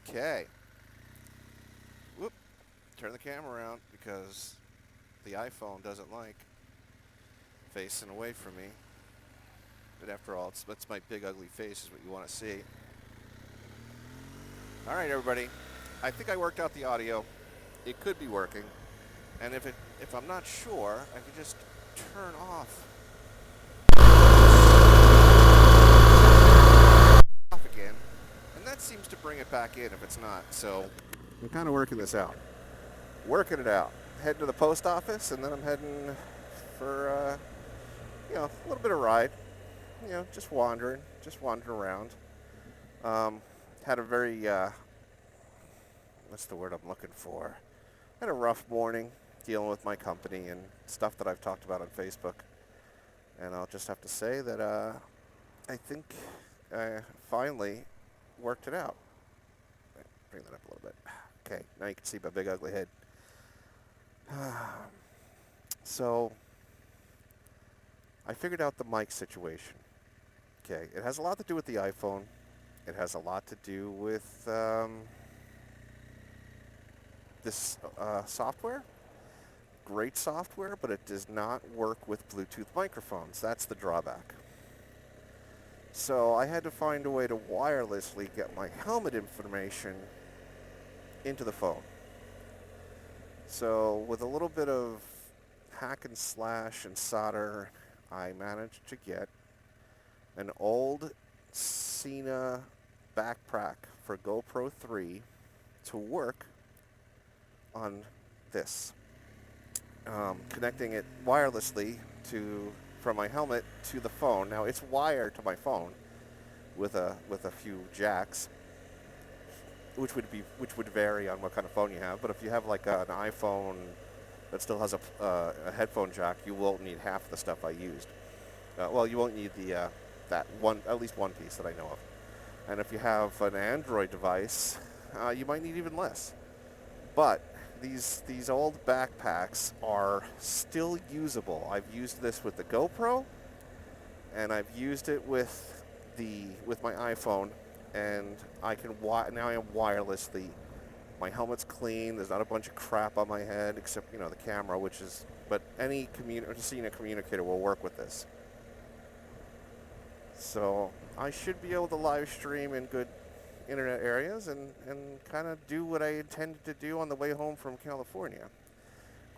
Okay. Whoop. Turn the camera around because the iPhone doesn't like facing away from me. But after all, it's my big ugly face is what you want to see. All right, everybody. I think I worked out the audio. It could be working. And if I'm not sure, I could just turn off again. And that seems to bring it back in if it's not. So I'm kind of working this out. Working it out. Heading to the post office, and then I'm heading for a little bit of ride. Just wandering around. Um, had a very what's the word I'm looking for? Had a rough morning dealing with my company and stuff that I've talked about on Facebook, and I'll just have to say that I think I finally worked it out. Bring that up a little bit. Okay, now you can see my big ugly head. So I figured out the mic situation. Okay, it has a lot to do with the iPhone. It has a lot to do with this software. Great software, but it does not work with Bluetooth microphones. That's the drawback. So I had to find a way to wirelessly get my helmet information into the phone. So with a little bit of hack and slash and solder, I managed to get an old Cena backpack for GoPro 3 to work on this. Connecting it wirelessly from my helmet to the phone. Now it's wired to my phone with a few jacks, which would vary on what kind of phone you have. But if you have like an iPhone that still has a headphone jack, you won't need half the stuff I used. You won't need at least one piece that I know of. And if you have an Android device, you might need even less. But these old backpacks are still usable. I've used this with the GoPro, and I've used it with my iPhone, and I can now I am wirelessly. My helmet's clean. There's not a bunch of crap on my head except the camera, but any Cena communicator will work with this. So I should be able to live stream in good internet areas and kind of do what I intended to do on the way home from California.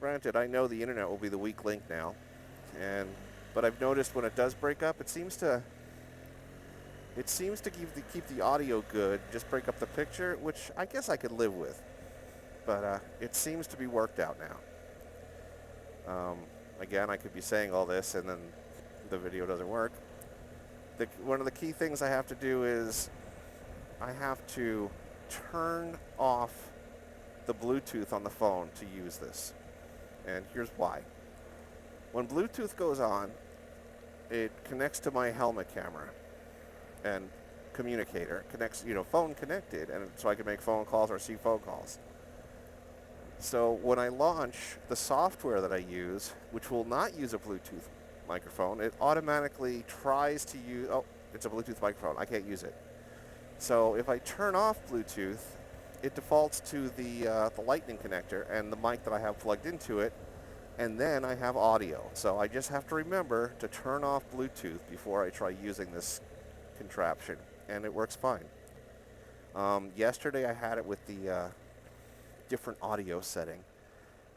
Granted, I know the internet will be the weak link now, but I've noticed when it does break up, it seems to keep the audio good, just break up the picture, which I guess I could live with. But it seems to be worked out now. Again, I could be saying all this and then the video doesn't work. One of the key things I have to do is I have to turn off the Bluetooth on the phone to use this. And here's why. When Bluetooth goes on, it connects to my helmet camera and communicator, connects, phone connected, and so I can make phone calls or see phone calls. So when I launch the software that I use, which will not use a Bluetooth microphone, it automatically tries to use, it's a Bluetooth microphone, I can't use it. So if I turn off Bluetooth, it defaults to the lightning connector and the mic that I have plugged into it, and then I have audio. So I just have to remember to turn off Bluetooth before I try using this contraption, and it works fine. Yesterday I had it with the different audio setting,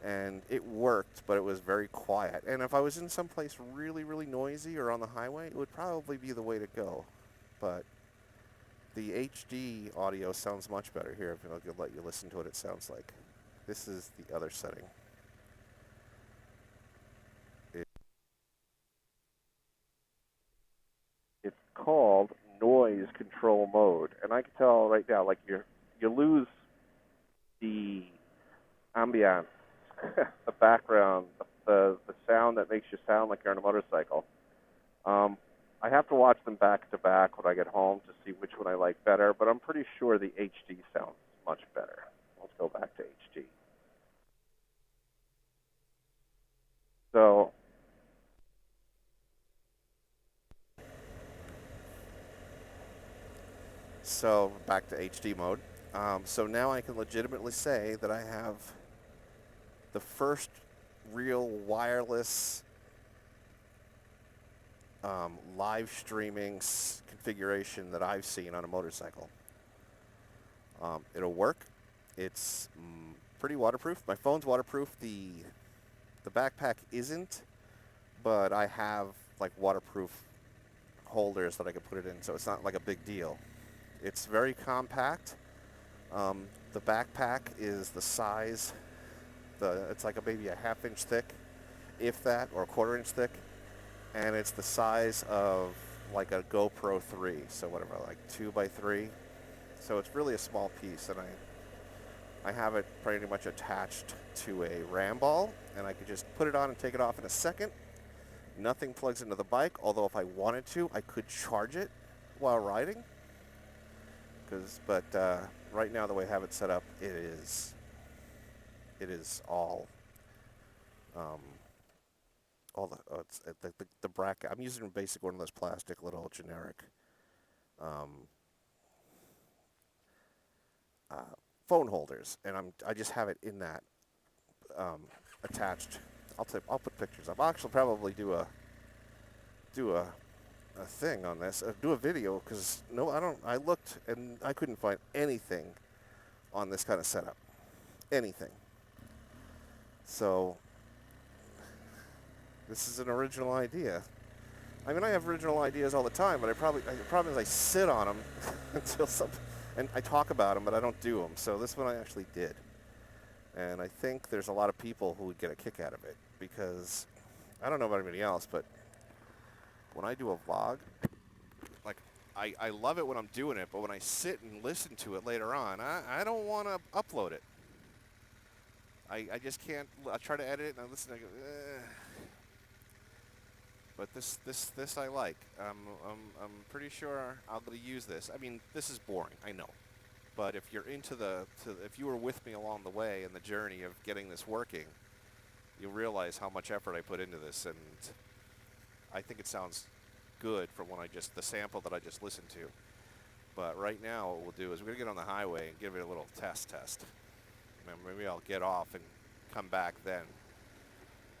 and it worked, but it was very quiet. And if I was in some place really, really noisy or on the highway, it would probably be the way to go. But the HD audio sounds much better. Here, if I'll let you listen to what it sounds like. This is the other setting. It's called noise control mode, and I can tell right now, like you lose the ambiance, the background, the sound that makes you sound like you're on a motorcycle. I have to watch them back to back when I get home to see which one I like better, but I'm pretty sure the HD sounds much better. Let's go back to HD. So back to HD mode. So now I can legitimately say that I have the first real wireless live streaming configuration that I've seen on a motorcycle. It'll work. It's pretty waterproof. My phone's waterproof. The backpack isn't, but I have like waterproof holders that I could put it in, so it's not like a big deal. It's very compact. The backpack is the size, it's like maybe a half-inch thick, if that, or a quarter-inch thick, and it's the size of like a GoPro 3, so whatever, like 2x3. So it's really a small piece, and I have it pretty much attached to a ram ball, and I could just put it on and take it off in a second. Nothing plugs into the bike, although if I wanted to, I could charge it while riding. But right now, the way I have it set up, it is all the bracket. I'm using basically one of those plastic little generic phone holders, and I just have it in that attached. I'll put pictures up. I'll actually probably do a thing on this, do a video, because I looked and I couldn't find anything on this kind of setup, anything. So this is an original idea. I mean, I have original ideas all the time, but the problem is I sit on them and I talk about them, but I don't do them. So this one I actually did. And I think there's a lot of people who would get a kick out of it, because I don't know about anybody else, but when I do a vlog, like, I love it when I'm doing it, but when I sit and listen to it later on, I don't want to upload it. I just can't. I try to edit it and I listen. I go, but this I like. I'm pretty sure I'll be able to use this. I mean, this is boring, I know, but if you're into if you were with me along the way in the journey of getting this working, you'll realize how much effort I put into this, and I think it sounds good from the sample that I just listened to. But right now, what we'll do is we're gonna get on the highway and give it a little test. And maybe I'll get off and come back then.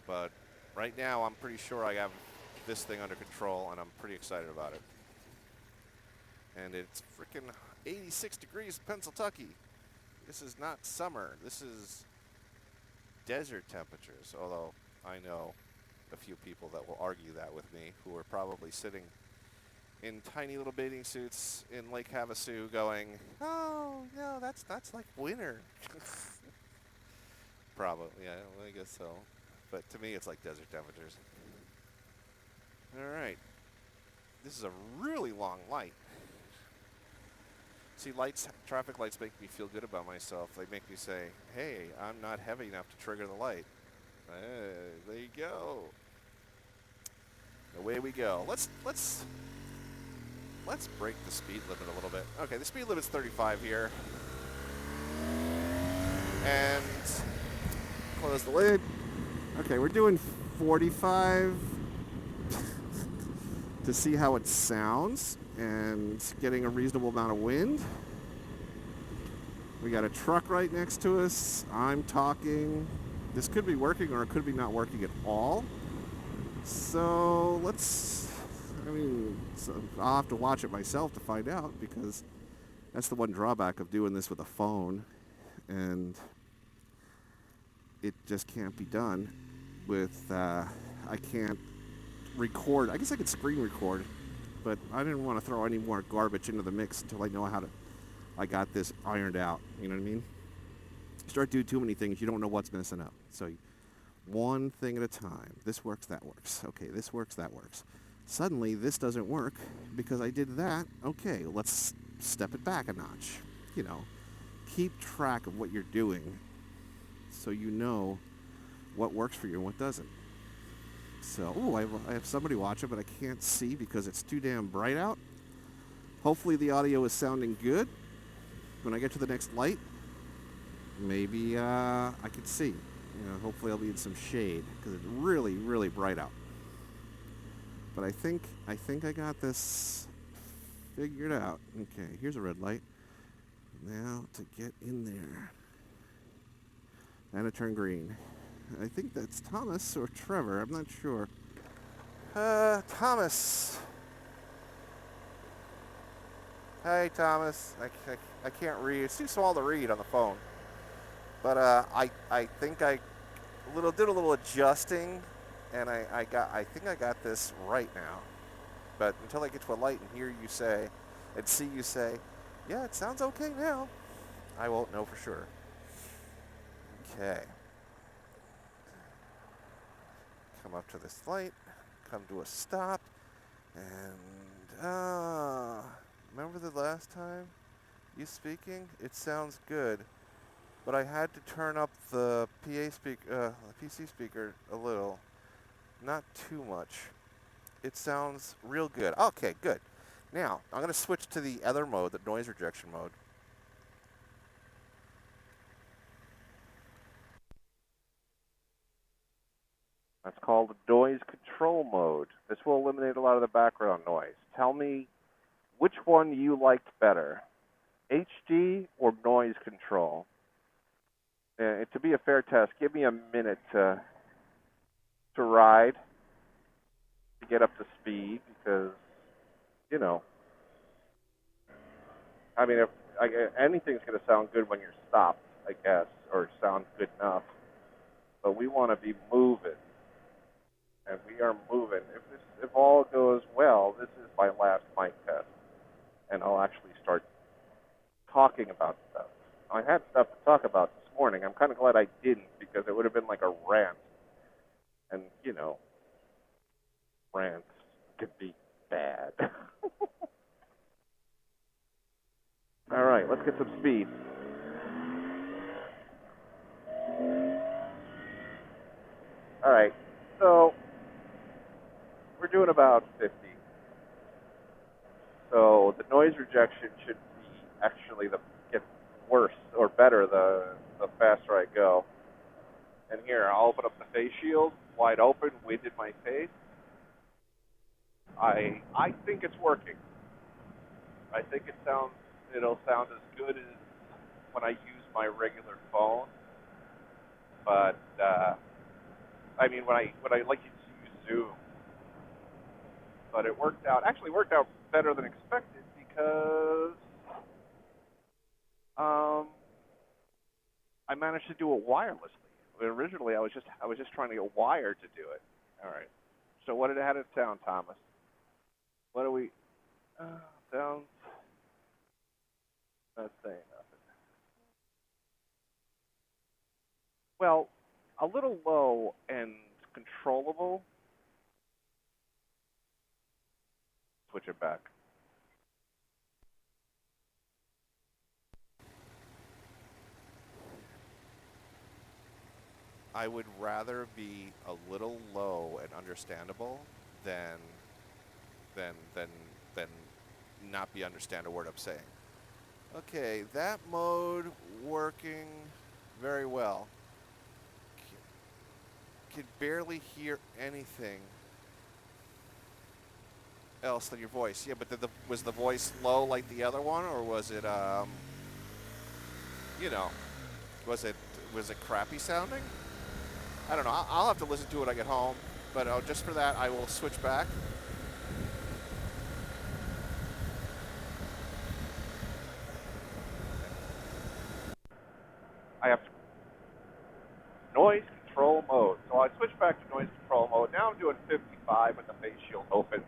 But right now, I'm pretty sure I have this thing under control, and I'm pretty excited about it. And it's freaking 86 degrees in Pennsylvania. This is not summer. This is desert temperatures, although I know a few people that will argue that with me, who are probably sitting in tiny little bathing suits in Lake Havasu going, oh, no, that's like winter. Probably, yeah, I guess so. But to me, it's like desert temperatures. All right. This is a really long light. See, traffic lights make me feel good about myself. They make me say, hey, I'm not heavy enough to trigger the light. There you go. Away we go. Let's break the speed limit a little bit. Okay, the speed limit's 35 here. And close the lid. Okay, we're doing 45 to see how it sounds and getting a reasonable amount of wind. We got a truck right next to us. I'm talking. This could be working or it could be not working at all. So I'll have to watch it myself to find out, because that's the one drawback of doing this with a phone, and it just can't be done with, I can't record. I guess I could screen record, but I didn't want to throw any more garbage into the mix until I know I got this ironed out, you know what I mean? You start doing too many things, you don't know what's messing up. So one thing at a time. This works, that works. Okay, this works, that works. Suddenly, this doesn't work because I did that. Okay, let's step it back a notch. You know, keep track of what you're doing so you know what works for you and what doesn't. So, I have somebody watching, but I can't see because it's too damn bright out. Hopefully the audio is sounding good. When I get to the next light, maybe I can see. You know, hopefully I'll be in some shade because it's really, really bright out. But I think I got this figured out. Okay, here's a red light. Now to get in there. And it turned green. I think that's Thomas or Trevor. I'm not sure. Thomas. Hey, Thomas. I can't read. It's too small to read on the phone. But I think I did a little adjusting, and I think I got this right now. But until I get to a light and hear you say, and see you say, yeah, it sounds okay now, I won't know for sure. Okay. Come up to this light, come to a stop, and remember the last time you speaking? It sounds good, but I had to turn up the the PC speaker a little, not too much. It sounds real good. Okay, good. Now, I'm going to switch to the other mode, the noise rejection mode. That's called noise control mode. This will eliminate a lot of the background noise. Tell me which one you liked better, HD or noise control? To be a fair test, give me a minute to ride, to get up to speed, because, you know, I mean, if anything's going to sound good when you're stopped, I guess, or sound good enough. But we want to be moving, and we are moving. If all goes well, this is my last mic test, and I'll actually start talking about stuff. I had stuff to talk about this morning. I'm kind of glad I didn't, because it would have been like a rant, and you know, rants could be bad. All right, let's get some speed. All right, so we're doing about 50. So the noise rejection should be actually get worse or better the faster I go. And here, I'll open up the face shield, wide open, wind in my face. I think it's working. I think it'll sound as good as when I use my regular phone. But I mean, when I like to use Zoom. But it worked out better than expected, because I managed to do it wirelessly. But originally, I was just trying to get wired to do it. All right. So how did it sound, Thomas? What do we sounds? Not saying nothing. Well, a little low and controllable. Switch it back. I would rather be a little low and understandable than than than than not be understand a word I'm saying. Okay, that mode working very well. Could barely hear anything else than your voice. Yeah, but was the voice low like the other one, or was it you know, was it crappy sounding? I don't know. I'll have to listen to it when I get home. But just for that, I will switch back. I have noise control mode. So I switched back to noise control mode. Now I'm doing 55 with the face shield open.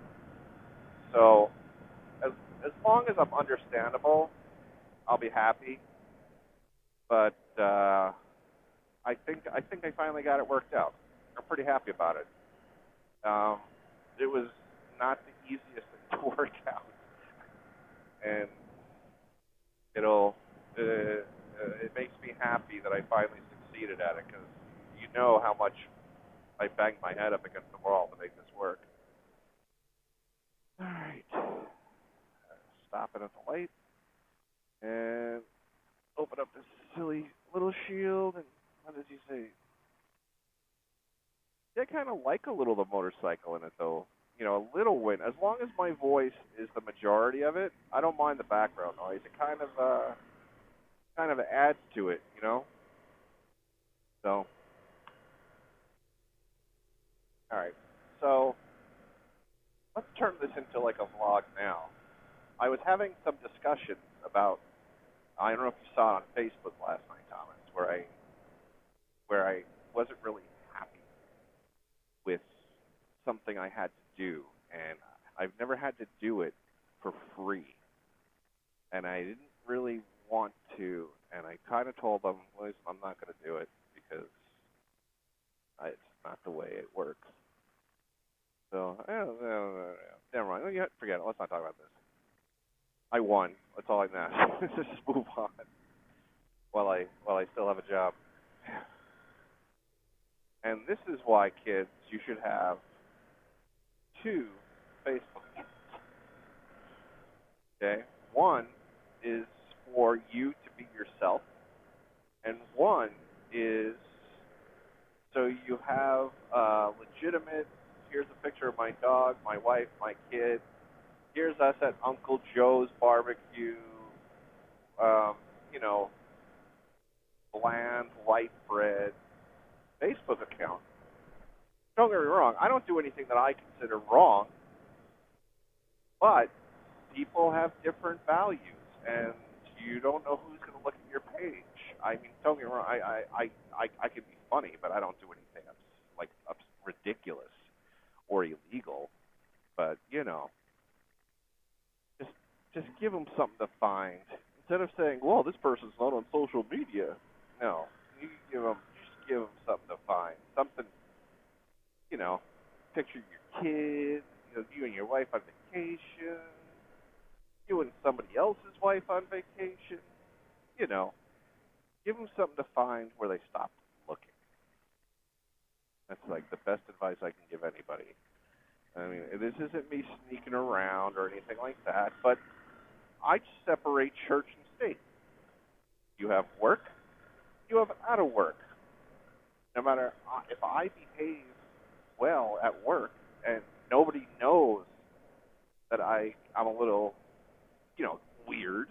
So as long as I'm understandable, I'll be happy. But I think I finally got it worked out. I'm pretty happy about it. It was not the easiest thing to work out, and it makes me happy that I finally succeeded at it, because you know how much I banged my head up against the wall to make this work. All right, stopping at the light and open up this silly little shield. And what does he say? I kind of like a little the motorcycle in it, though. You know, a little wind. As long as my voice is the majority of it, I don't mind the background noise. It kind of kind of adds to it, you know? So, all right. So, let's turn this into like a vlog now. I was having some discussions about, I don't know if you saw it on Facebook last night, Thomas, where I wasn't really happy with something I had to do, and I've never had to do it for free, and I didn't really want to, and I kind of told them, listen, I'm not going to do it because it's not the way it works. So, never mind. Forget it. Let's not talk about this. I won. That's all I know. Let's just move on while I still have a job. And this is why, kids, you should have two Facebook accounts. Okay? One is for you to be yourself, and one is so you have legitimate, here's a picture of my dog, my wife, my kid, here's us at Uncle Joe's barbecue, um, you know, bland, white bread Facebook account. Don't get me wrong, I don't do anything that I consider wrong, but people have different values, and you don't know who's going to look at your page. I mean, don't get me wrong, I can be funny, but I don't do anything like ridiculous or illegal. But you know, just just give them something to find instead of saying, "Well, this person's not on social media." No, you give them something to find, something, you know, picture your kids, you and your wife on vacation, you and somebody else's wife on vacation, you know, give them something to find where they stop looking. That's like the best advice I can give anybody. I mean, this isn't me sneaking around or anything like that, but I separate church and state. You have work, you have out of work. No matter if I behave well at work and nobody knows that I'm a little, weird,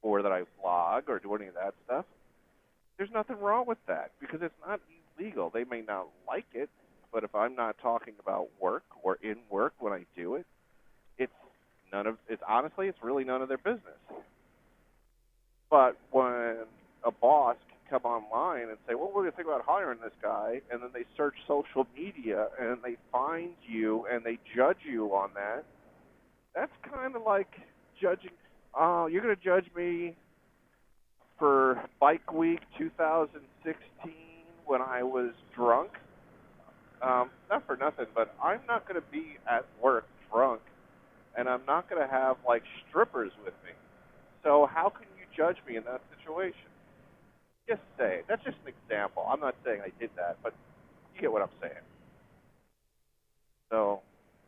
or that I vlog or do any of that stuff, there's nothing wrong with that because it's not illegal. They may not like it, but if I'm not talking about work or in work when I do it, honestly, it's really none of their business. But when a boss can come online and say, well, we're going to think about hiring this guy, and then they search social media and they find you and they judge you on that, that's kind of like judging. Oh, you're going to judge me for Bike Week 2016 when I was drunk? Not for nothing, but I'm not going to be at work drunk, and I'm not going to have, like, strippers with me. So how can you judge me in that situation? Just say it. That's just an example. I'm not saying I did that, but you get what I'm saying. So,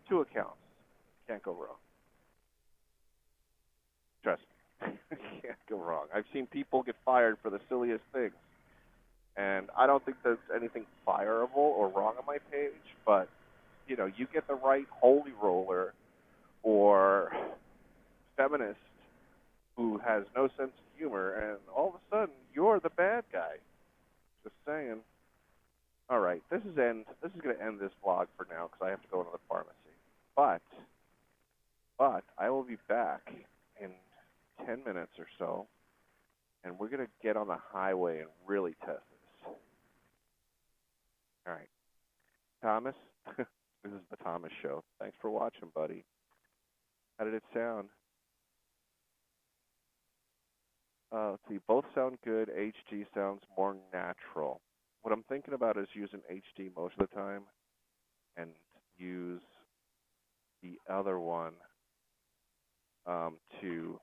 2 accounts. Can't go wrong. Trust me. Can't go wrong. I've seen people get fired for the silliest things. And I don't think there's anything fireable or wrong on my page, but, you get the right holy roller or feminist who has no sense of humor, and all of a sudden, you're the bad guy. Just saying. All right, this is going to end this vlog for now because I have to go into the pharmacy. But I will be back in 10 minutes or so, and we're going to get on the highway and really test this. All right. Thomas, this is the Thomas Show. Thanks for watching, buddy. How did it sound? Let's see. Both sound good. HD sounds more natural. What I'm thinking about is using HD most of the time and use the other one to